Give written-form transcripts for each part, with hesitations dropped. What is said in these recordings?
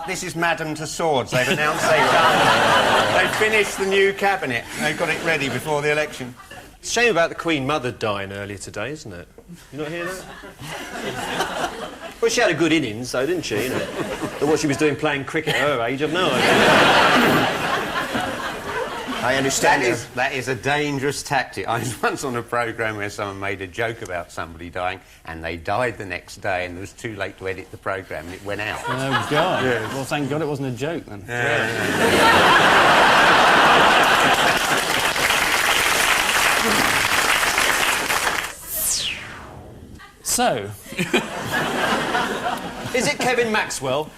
This is Madame Tussauds. They've announced they've finished the new cabinet. They've got it ready before the election. It's a shame about the Queen Mother dying earlier today, isn't it? You not hear that? Well, she had a good innings, though, didn't she? You know? But what she was doing playing cricket at her age, I've no idea. I understand. That is a dangerous tactic. I was once on a programme where someone made a joke about somebody dying, and they died the next day, and it was too late to edit the programme, and it went out. Oh, God. Yes. Well, thank God it wasn't a joke, then. So... Is it Kevin Maxwell?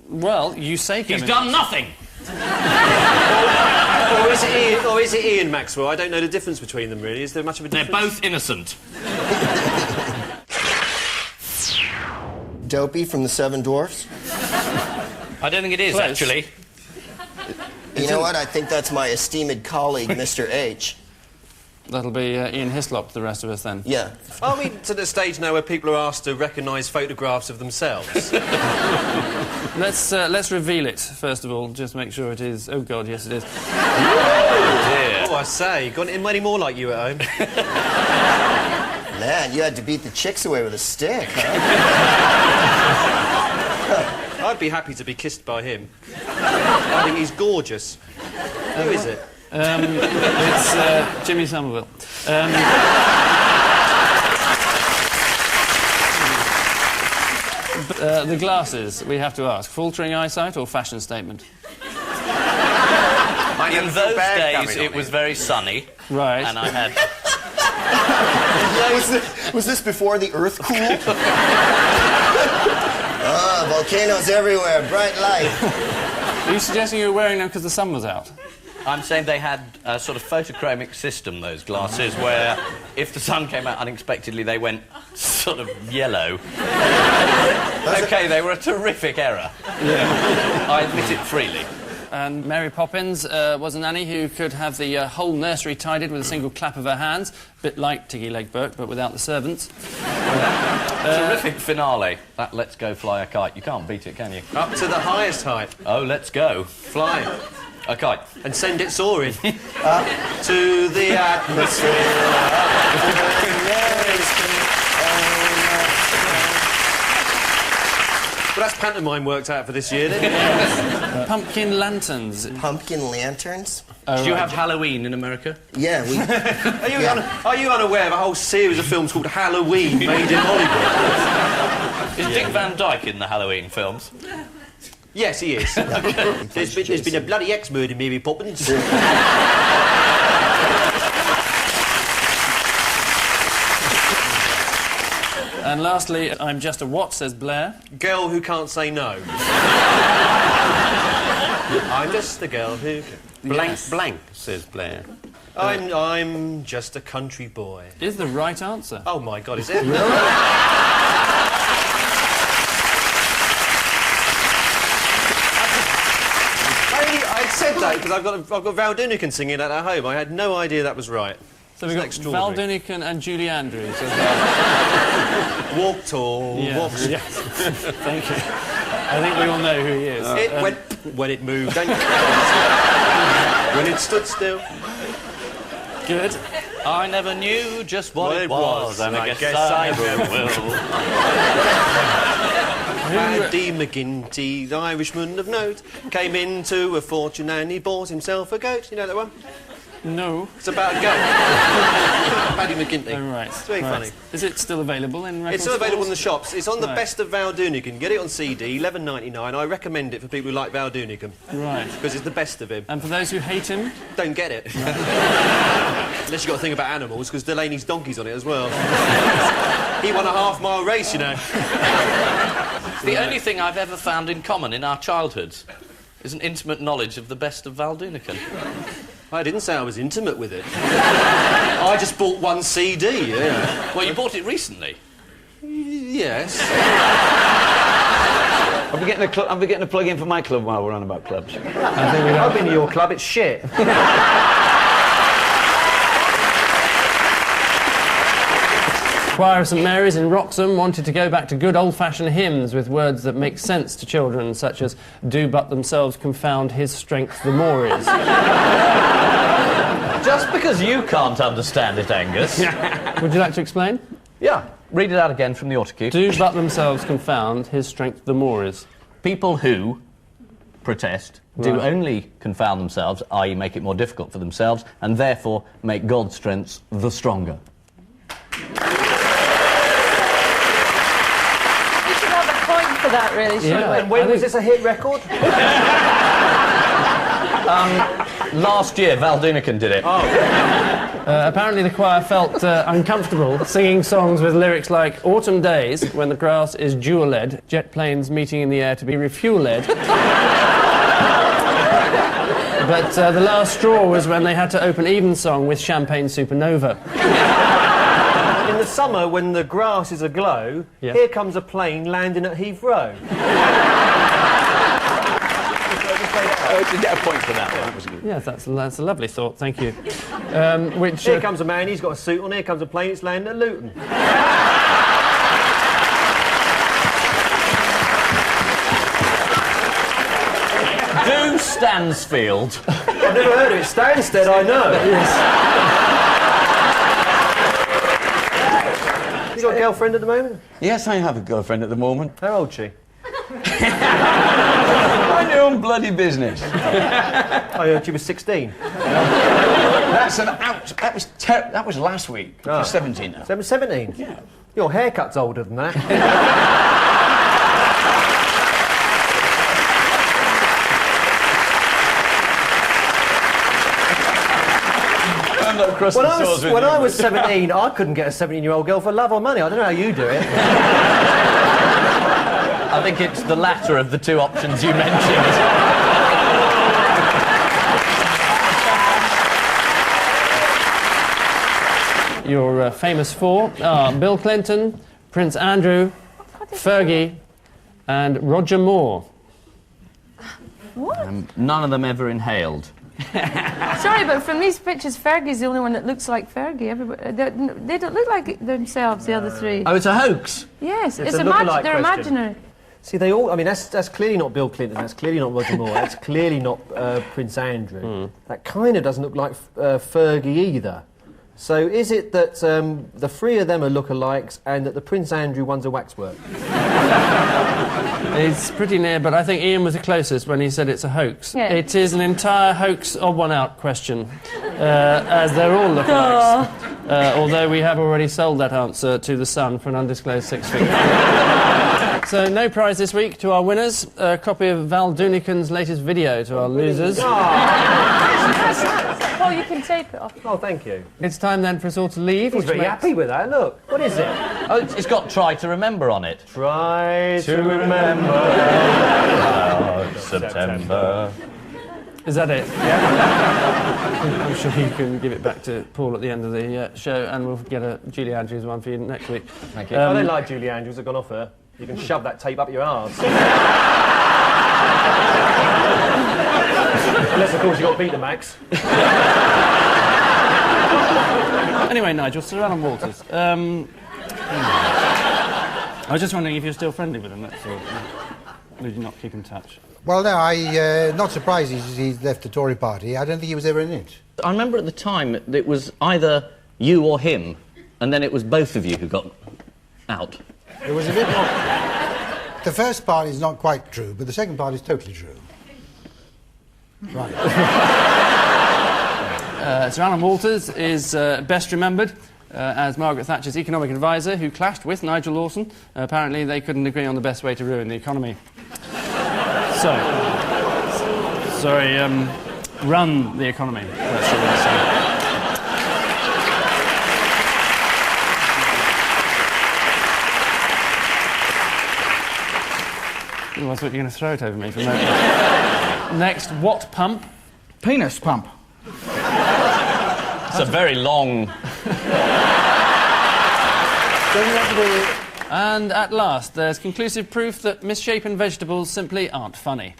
Well, you say Kevin... He's done nothing! Or is it Ian Maxwell? I don't know the difference between them, really. Is there much of a difference? They're both innocent. Dopey from the Seven Dwarfs? I don't think it is, Close. actually. You know what? I think that's my esteemed colleague, Mr. H. That'll be Ian Hislop, the rest of us, then. Yeah. Are we to the stage now where people are asked to recognise photographs of themselves? Let's reveal it, first of all, just make sure it is... Oh, God, yes, it is. Oh, dear. Oh, I say, got any more like you at home? Man, you had to beat the chicks away with a stick, huh? I'd be happy to be kissed by him. I think he's gorgeous. Who is it? It's Jimmy Somerville. The glasses, we have to ask. Faltering eyesight or fashion statement? In those days, it was very sunny. Right. And I had... Was this before the Earth cooled? Ah, volcanoes everywhere, bright light. Are you suggesting you were wearing them because the sun was out? I'm saying they had a sort of photochromic system, those glasses, where if the sun came out unexpectedly, they went sort of yellow. OK, they were a terrific error. Yeah. I admit it freely. And Mary Poppins was a nanny who could have the whole nursery tidied with a single clap of her hands, a bit like Tiggy Legburke, but without the servants. Terrific finale. That Let's Go Fly a Kite. You can't beat it, can you? Up to the highest height. Oh, let's go. Fly. A kite. And send it soaring. To the atmosphere. Well, that's pantomime worked out for this year, didn't it? Pumpkin lanterns. Pumpkin lanterns? Did you have Halloween in America? Yeah, we... Are you unaware of a whole series of films called Halloween made in Hollywood? Is Dick Van Dyke in the Halloween films? Yes, he is. There's been a bloody ex-murder, Mary Poppins. And lastly, I'm just a what, says Blair. Girl who can't say no. I'm just the girl who... Blank, blank, says Blair. I'm just a country boy. Is the right answer. Oh, my God, is it? I said that because I've got Val Doonican singing that at home. I had no idea that was right. So we've got Val Doonican and Julie Andrews. Walk tall, Yeah. walk... Yes. Thank you. I think we all know who he is. It went when it moved, when it stood still. Good. I never knew just what it was, and I guess I will. Paddy McGinty, the Irishman of note, came into a fortune and he bought himself a goat. You know that one? No. It's about a goat. Paddy McGinty. Oh, right. It's very funny. Is it still available in record It's still available in the stores? shops. It's on the Right. Best of Val Doonican. Get it on CD, $11.99. I recommend it for people who like Val Doonican. Right. Because it's the best of him. And for those who hate him? Don't get it. Unless you've got a thing about animals, because Delaney's donkey's on it as well. He won a half-mile race, you know. The only thing I've ever found in common in our childhoods is an intimate knowledge of the Best of Val Doonican. I didn't say I was intimate with it. I just bought one CD, yeah. Well, you bought it recently. Yes. I'll be getting a plug in for my club while we're on about clubs. I've been to your club, it's shit. choir of St Mary's in Wroxham wanted to go back to good old-fashioned hymns with words that make sense to children, such as "Do but themselves confound his strength the more is." Just because you can't understand it, Angus. Would you like to explain? Yeah. Read it out again from the autocue. "Do but themselves confound his strength the more is." People who protest do Right. only confound themselves, i.e. make it more difficult for themselves, and therefore make God's strength the stronger. You should have a point for that, really, shouldn't Yeah. we? And when was this a hit record? Last year, Val Dunican did it. Apparently the choir felt uncomfortable singing songs with lyrics like "Autumn days, when the grass is jewel-led, jet planes meeting in the air to be refuel-led." But the last straw was when they had to open Evensong with Champagne Supernova. In the summer, when the grass is aglow, Yeah. here comes a plane landing at Heathrow. To get a point for that one, that was good. Yes, that's a lovely thought, thank you. Which, Here comes a man, he's got a suit on, here comes a plane, it's landing at Luton. Do Stansfield. I've never heard of it. Stansted, I know. You got a girlfriend at the moment? Yes, I have a girlfriend at the moment. How old's she? Mind your own bloody business. I heard she was 16. That's an out. That was last week. She's 17 now. 17? Yeah. Your haircut's older than that. I'm not crossing swords with When you. I was 17, I couldn't get a 17-year-old girl for love or money. I don't know how you do it. I think it's the latter of the two options you mentioned. You're famous for Bill Clinton, Prince Andrew, Fergie, and Roger Moore. What? None of them ever inhaled. Sorry, but from these pictures, Fergie's the only one that looks like Fergie. Everybody, they don't look like themselves, the other three. Oh, it's a hoax? Yes, It's it's a lookalike they're question. imaginary. See, they all... I mean, that's clearly not Bill Clinton, that's clearly not Roger Moore, that's clearly not Prince Andrew. That kind of doesn't look like Fergie either. So is it that the three of them are lookalikes and that the Prince Andrew one's a waxwork? It's pretty near, but I think Ian was the closest when he said it's a hoax. Yeah. It is an entire hoax odd one out question, as they're all lookalikes. Although we have already sold that answer to The Sun for an undisclosed six-figure. So no prize this week to our winners. A copy of Val Dunican's latest video to our losers. Oh, you can tape it off. Oh, thank you. It's time then for us all to leave. He's which very makes- happy with that, look. What is it? Oh, it's got "Try to Remember" on it. Try to remember September. Is that it? Yeah. I'm sure you can give it back to Paul at the end of the show, and we'll get a Julie Andrews one for you next week. Thank you. I don't like Julie Andrews, I've gone off her. You can shove that tape up your arse. Unless, of course, you got Betamax. Anyway, Nigel, Sir Alan Walters. I was just wondering if you're still friendly with him, that's all. Did you not keep in touch? Well, no, not surprised he's left the Tory party. I don't think he was ever in it. I remember at the time it was either you or him, and then it was both of you who got out. It was a bit more... The first part is not quite true, but the second part is totally true. Right. Sir Alan Walters is best remembered as Margaret Thatcher's economic advisor who clashed with Nigel Lawson. Apparently they couldn't agree on the best way to ruin the economy. Run the economy, that's what I say. Ooh, I thought you were going to throw it over me for a moment. Next, what pump? Penis pump. It's a very long... And at last, there's conclusive proof that misshapen vegetables simply aren't funny.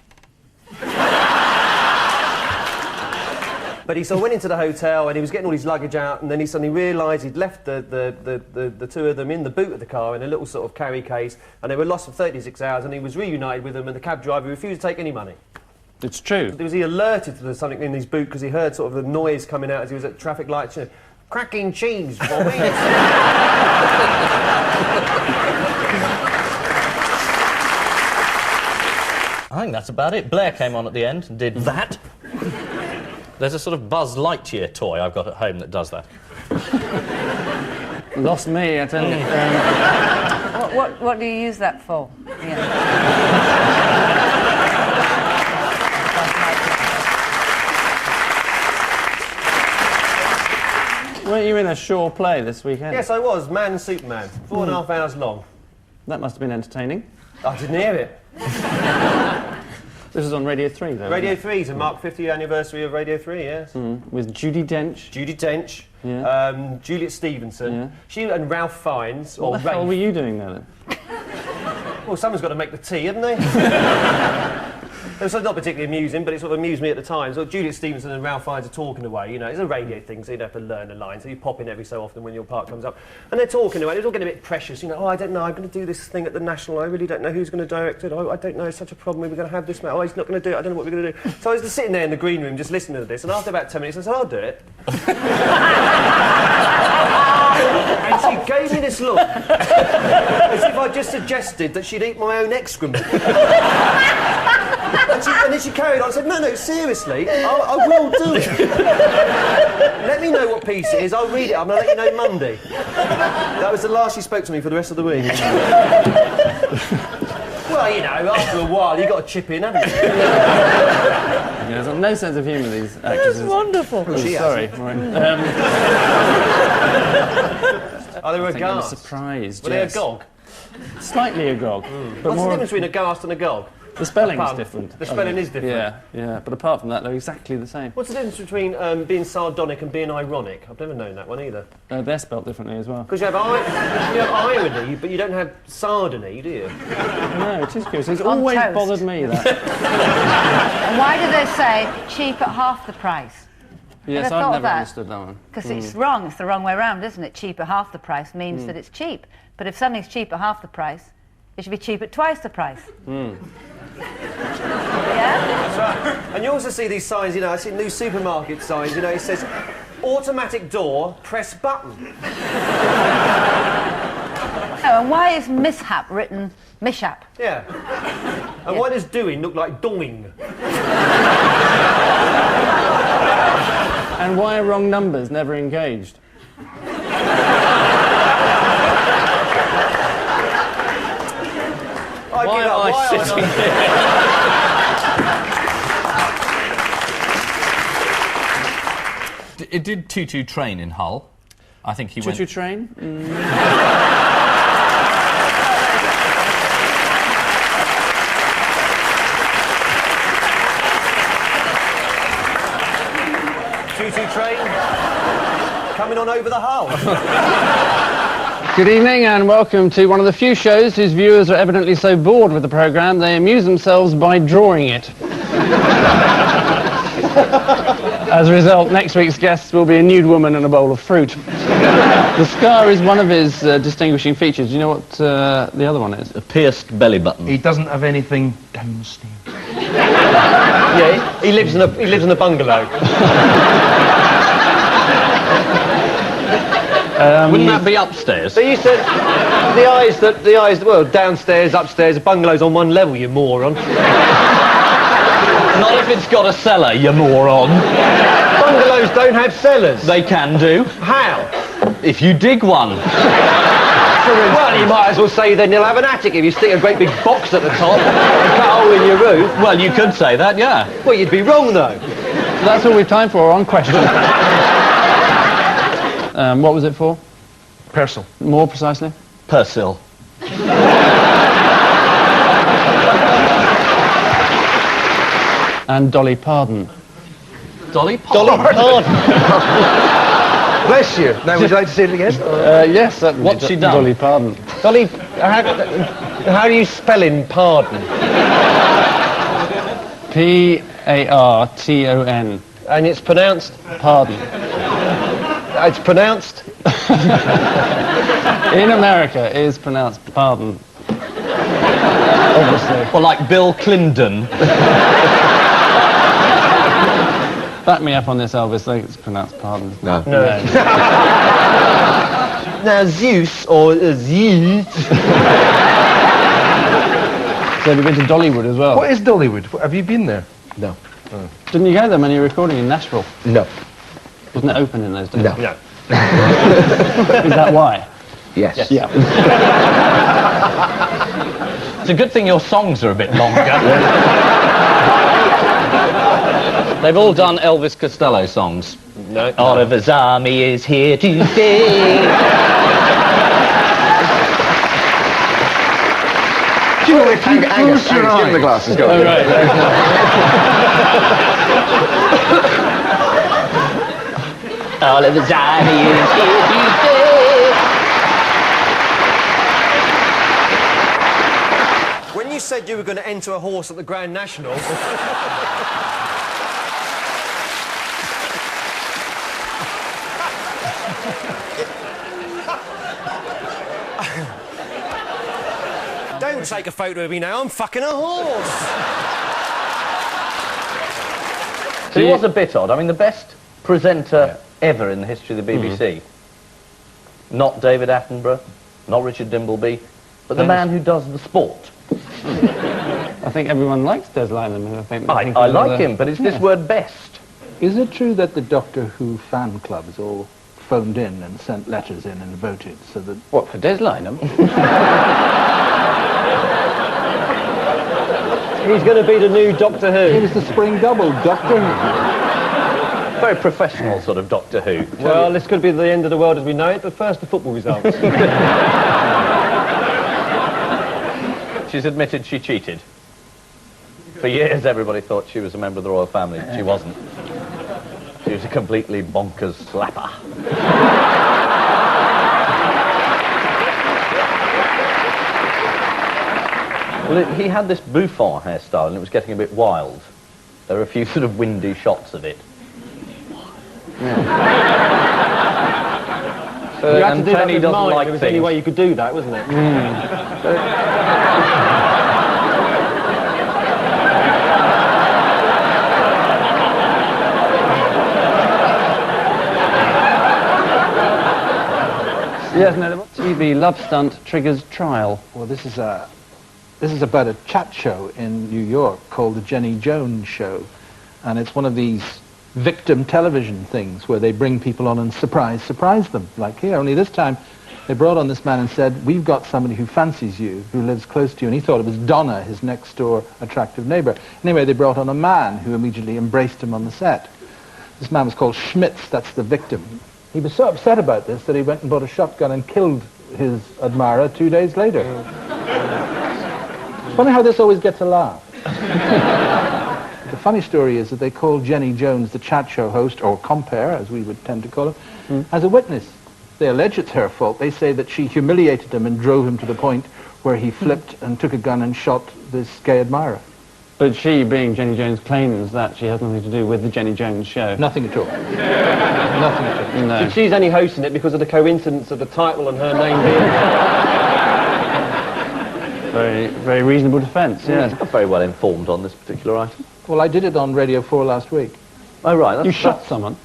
But he sort of went into the hotel and he was getting all his luggage out, and then he suddenly realised he'd left the two of them in the boot of the car in a little sort of carry case, and they were lost for 36 hours, and he was reunited with them, and the cab driver refused to take any money. It's true. Was he alerted to there was something in his boot because he heard sort of the noise coming out as he was at traffic lights, you know, cracking cheese, Bobby. I think that's about it. Blair came on at the end and did that. There's a sort of Buzz Lightyear toy I've got at home that does that. Lost me, I tell you. What do you use that for? Yeah. Weren't you in a Shaw play this weekend? Yes, I was. Man and Superman. 4.5 hours long. That must have been entertaining. I didn't hear it. This is on Radio 3, though. Radio 3 to mark 50th anniversary of Radio 3, yes. With Judi Dench. Judi Dench, Yeah. Juliet Stevenson, Yeah. she and Ralph Fiennes. What the hell were you doing there, then? Well, someone's got to make the tea, haven't they? It was not particularly amusing, but it sort of amused me at the time. So Juliet Stevenson and Ralph Fiennes are talking away, you know, it's a radio thing, so you don't have to learn a line, so you pop in every so often when your part comes up. And they're talking away, it's all getting a bit precious, you know, oh, I don't know, I'm going to do this thing at the National, I really don't know who's going to direct it, oh, I don't know, it's such a problem, we're going to have this, oh, he's not going to do it, I don't know what we're going to do. So I was just sitting there in the green room just listening to this, and after about 10 minutes I said, I'll do it. And she gave me this look, as if I just suggested that she'd eat my own excrement. And then she carried on and said, no, seriously, I will do it. Let me know what piece it is, I'll read it, I'm going to let you know Monday. That was the last she spoke to me for the rest of the week. Well, you know, after a while, you've got to chip in, haven't you? Yeah, there's no sense of humour, these actresses. That's wonderful. Oh, sorry. Right. Oh, they were I think I'm aghast. surprised. Were they agog? Slightly agog. But What's the more difference between aghast and agog? the spelling is Apart- different. The spelling is different. Yeah. But apart from that, they're exactly the same. What's the difference between being sardonic and being ironic? I've never known that one either. They're spelt differently as well. Because you have irony, but you don't have sardony, do you? No, it is curious. It's On always toast. bothered me, that. And why do they say cheap at half the price? Yes, Ever I've thought of never that? understood that one. Because it's wrong. It's the wrong way around, isn't it? Cheap at half the price means that it's cheap. But if something's cheap at half the price, it should be cheap at twice the price. Yeah? That's right. And you also see these signs, you know, I see new supermarket signs, you know, it says, automatic door, press button. Oh, and why is mishap written mishap? Yeah. And why does doing look like doing? And why are wrong numbers never engaged? Why am I sitting It did Tutu train in Hull. I think he Choo-choo train? Choo-choo train coming on over the Hull. Good evening and welcome to one of the few shows whose viewers are evidently so bored with the programme they amuse themselves by drawing it. As a result, next week's guests will be a nude woman and a bowl of fruit. The scar is one of his distinguishing features. Do you know what the other one is? A pierced belly button. He doesn't have anything downstairs. Yeah, he lives in a bungalow. Wouldn't that be upstairs? So you said the eyes, well, downstairs, upstairs, a bungalow's on one level, you moron. Not if it's got a cellar, you moron. Bungalows don't have cellars. They can do. How? If you dig one. Well, you might as well say then you'll have an attic if you stick a great big box at the top and cut a hole in your roof. Well, you could say that, yeah. Well, you'd be wrong, though. So that's all we've time for on question. What was it for? Persil. More precisely? Persil. And Dolly Parton. Dolly Parton. Bless you. Now, would you like to see it again? Yes, certainly. What's she done? Dolly Parton. Dolly, how do you spell in pardon? P-A-R-T-O-N. And it's pronounced... Pardon. It's pronounced... In America, it is pronounced pardon. Obviously. Well, like Bill Clinton. Back me up on this, Elvis. I think it's pronounced pardon. No. Now, Zeus, or Zeus... So we've been to Dollywood as well. What is Dollywood? Have you been there? No. Didn't you go there when you were recording in Nashville? No. Wasn't it open in those days? No. No. Is that why? Yes. Yeah. It's a good thing your songs are a bit longer. They've all done Elvis Costello songs. No. Oliver's army is here today. Angus, give him the glasses, go on. Oh, right. Oliver's army is here today. When you said you were going to enter a horse at the Grand National... Don't take a photo of me now, I'm fucking a horse! So it was a bit odd. I mean, the best presenter ever in the history of the BBC. Not David Attenborough, not Richard Dimbleby, but the man who does the sport. I think everyone likes Des Lynam. I like him, but it's this word best. Is it true that the Doctor Who fan clubs all phoned in and sent letters in and voted so that... What, for Des Lynam? He's going to be the new Doctor Who. He was the spring double, Doctor Who. Very professional sort of Doctor Who. Well, this could be the end of the world as we know it, but first the football results. She's admitted she cheated. For years, everybody thought she was a member of the royal family. She wasn't. She was a completely bonkers slapper. Well, he had this bouffant hairstyle, and it was getting a bit wild. There are a few sort of windy shots of it. You had to do that with doesn't mine. like It was the only way you could do that, wasn't it? Yes, no, TV love stunt triggers trial. Well, this is about a chat show in New York called the Jenny Jones Show, and it's one of these victim television things where they bring people on and surprise them, like here. Only this time they brought on this man and said, we've got somebody who fancies you, who lives close to you, and he thought it was Donna, his next door attractive neighbour. Anyway, they brought on a man who immediately embraced him on the set. This man was called Schmitz, that's the victim. He was so upset about this that he went and bought a shotgun and killed his admirer 2 days later. It's funny how this always gets a laugh. The funny story is that they called Jenny Jones, the chat show host, or compere, as we would tend to call him, as a witness. They allege it's her fault. They say that she humiliated him and drove him to the point where he flipped and took a gun and shot this gay admirer. But she, being Jenny Jones, claims that she has nothing to do with the Jenny Jones show. Nothing at all. Nothing at all. No. She's only hosting it because of the coincidence of the title and her name being... Very, very reasonable defence, yes. Not very well informed on this particular item. Well, I did it on Radio 4 last week. Oh, right. You shot someone?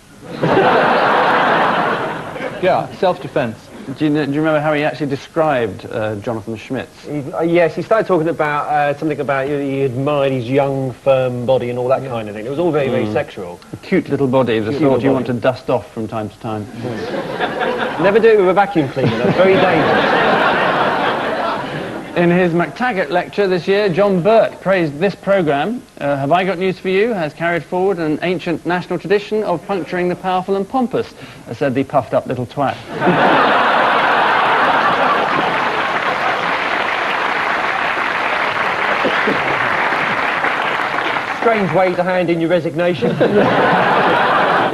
Yeah, self-defence. Do you remember how he actually described Jonathan Schmitz? Yes, he started talking about something about he admired his young, firm body and all that kind of thing. It was all very, very sexual. A cute little body, the sort you want to dust off from time to time. Never do it with a vacuum cleaner, that's very dangerous. In his MacTaggart lecture this year, John Burt praised this programme. Have I Got News for You has carried forward an ancient national tradition of puncturing the powerful and pompous, said the puffed-up little twat. Strange way to hand in your resignation.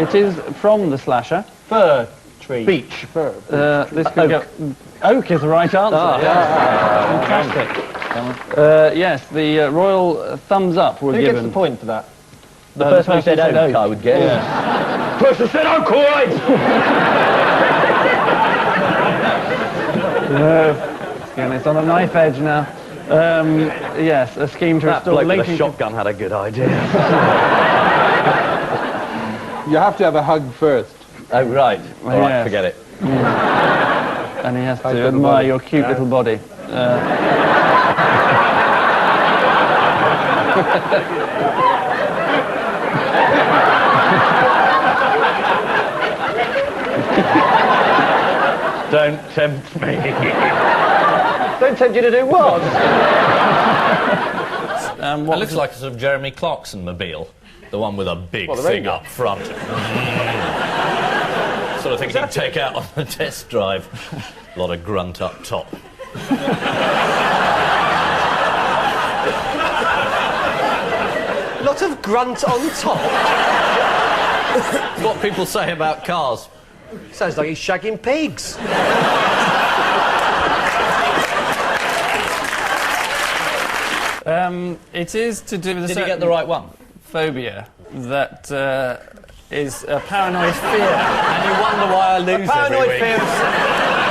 It is from the slasher. Fir tree. Beach. Fir. This could go... Oak is the right answer. Fantastic. Yes, the royal thumbs up were Who given. gets the point for that? The person who said oak, I would guess. Yeah. Person said oak, all right! It's on a knife edge now. Yes, a scheme to That restore bloke with linking... a shotgun had a good idea. You have to have a hug first. Oh, right. All right, Yes. forget it. And he has Tight to little admire body. your cute little body. Don't tempt me. Don't tempt you to do what? It looks like a sort of Jeremy Clarkson mobile. The one with a big thing up front. Sort of thing you can take out on a test drive. A lot of grunt up top. Lot of grunt on top. It's what people say about cars. Sounds like he's shagging pigs. It is to do with a Did you certain get the right one? phobia that is a paranoid fear. And you wonder why I lose Paranoid every week. fear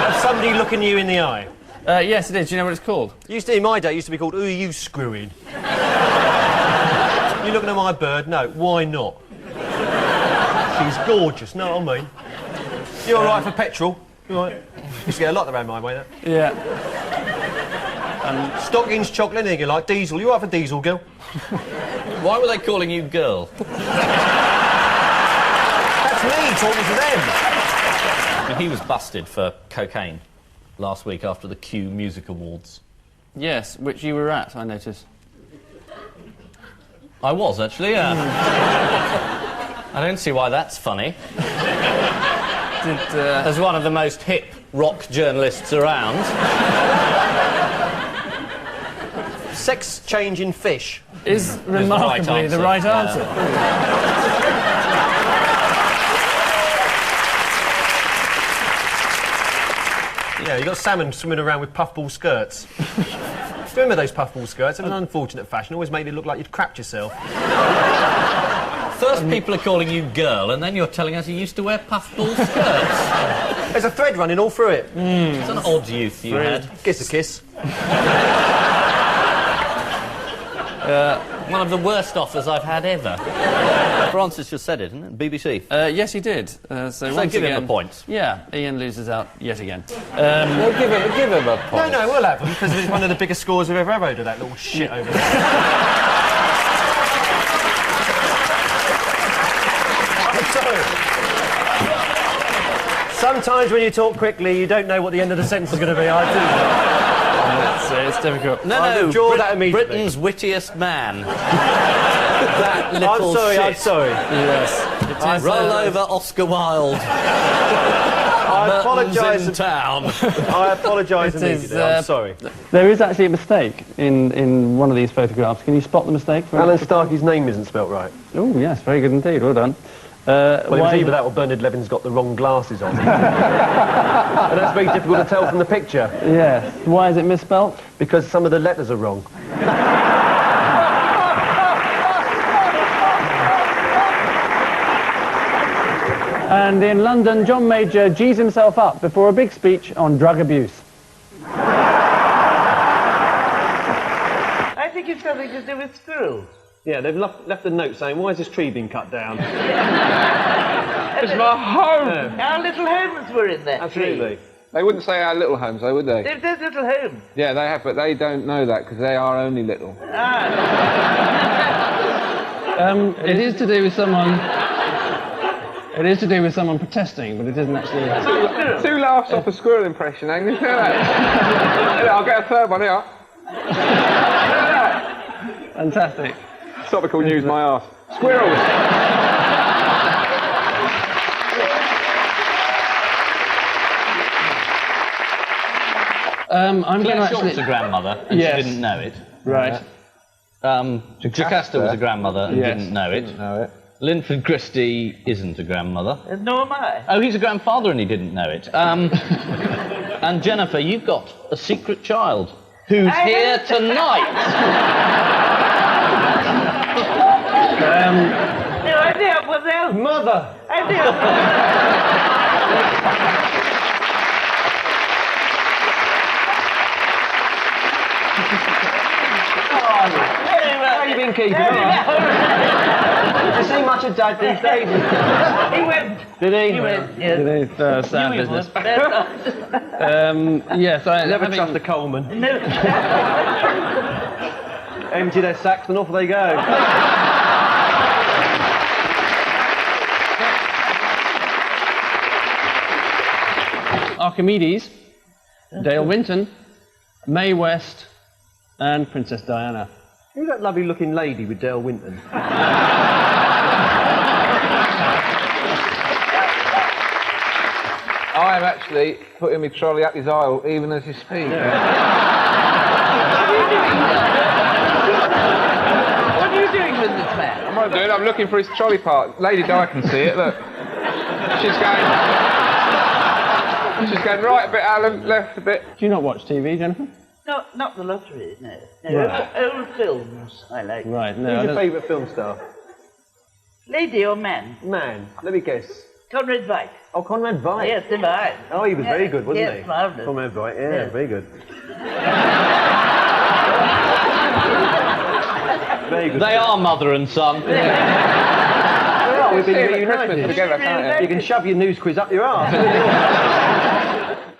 of somebody looking you in the eye. Yes, it is. Do you know what it's called? Used to, in my day, it used to be called, who are you screwing? You looking at my bird? No, why not? She's gorgeous, know what I mean? You all right for petrol? You all right? Used to get a lot around my way, that. Yeah. Stockings, chocolate, anything you like. Diesel, you all right for diesel, girl? Why were they calling you girl? That's me talking to them. He was busted for cocaine last week after the Q Music Awards. Yes, which you were at, I noticed. I was, actually, yeah. I don't see why that's funny. As one of the most hip rock journalists around. Sex change in fish. Is remarkably the right answer. Yeah, you got salmon swimming around with puffball skirts. Remember those puffball skirts? In an unfortunate fashion, always made it look like you'd crapped yourself. First people are calling you girl, and then you're telling us you used to wear puffball skirts. There's a thread running all through it. It's an odd youth you had. Kiss a kiss. One of the worst offers I've had ever. Francis just said it, isn't it? BBC. Yes, he did. So once give again, him a point. Yeah, Ian loses out yet again. No, give him a point. No, we'll have him, because it's one of the biggest scores we've ever had out of that little shit over there. Sometimes when you talk quickly, you don't know what the end of the sentence is going to be. I do. It's difficult. I withdraw that immediately. Britain's wittiest man. That little I'm shit. sorry. Yes. Roll over Oscar Wilde. I apologise. in town. I apologise immediately. I'm sorry. There is actually a mistake in one of these photographs. Can you spot the mistake? Alan Starkey's name isn't spelt right. Oh, yes, very good indeed. Well done. Well, it was either that or Bernard Levin's got the wrong glasses on. And that's very difficult to tell from the picture. Yes. Why is it misspelt? Because some of the letters are wrong. And in London, John Major G's himself up before a big speech on drug abuse. I think it's something to do with squirrels. Yeah, they've left a note saying, why is this tree being cut down? It's my home. Our little homes were in that Absolutely. tree. They wouldn't say our little homes, though, would they? There's little homes. Yeah, they have, but they don't know that because they are only little. It is to do with someone... It is to do with someone protesting, but it isn't actually... Two laughs off a squirrel impression, Angus. Look at that. I'll get a third one here. Fantastic. Topical news, my arse. Squirrels. I'm going to Claire actually... Short's a grandmother, and Yes. she didn't know it. Right. Jocasta was a grandmother and didn't know it. Linford Christie isn't a grandmother. Nor am I. Oh, he's a grandfather and he didn't know it. And Jennifer, you've got a secret child who's here tonight. else? Mother. And How you been keeping on? Did you see much of Dad these days? he went. Did he? He went, yes. It is sad You business. was. Yes, I Never having- trust a Coleman. No. Empty their sacks and off they go. Archimedes, Dale Winton, Mae West, and Princess Diana. Who's that lovely looking lady with Dale Winton? I'm actually putting my trolley up his aisle even as you speak. What are you doing with this man? I'm not doing it, I'm looking for his trolley part. Lady Di can see it, look. She's going right a bit, Alan, left a bit. Do you not watch TV, Jennifer? No, not the lottery, no. Right. Old films I like. Right, no. Who's I your don't- favourite film star? Lady or man? Man, let me guess. Conrad White. Oh, Conrad White. Yes, divine. Oh, he was very good, wasn't yes, he? marvellous. Conrad White, yeah, Yes. very good. Very good. They are mother and son. We've been See him at reunited. Christmas together, can't you? You can shove your news quiz up your arse.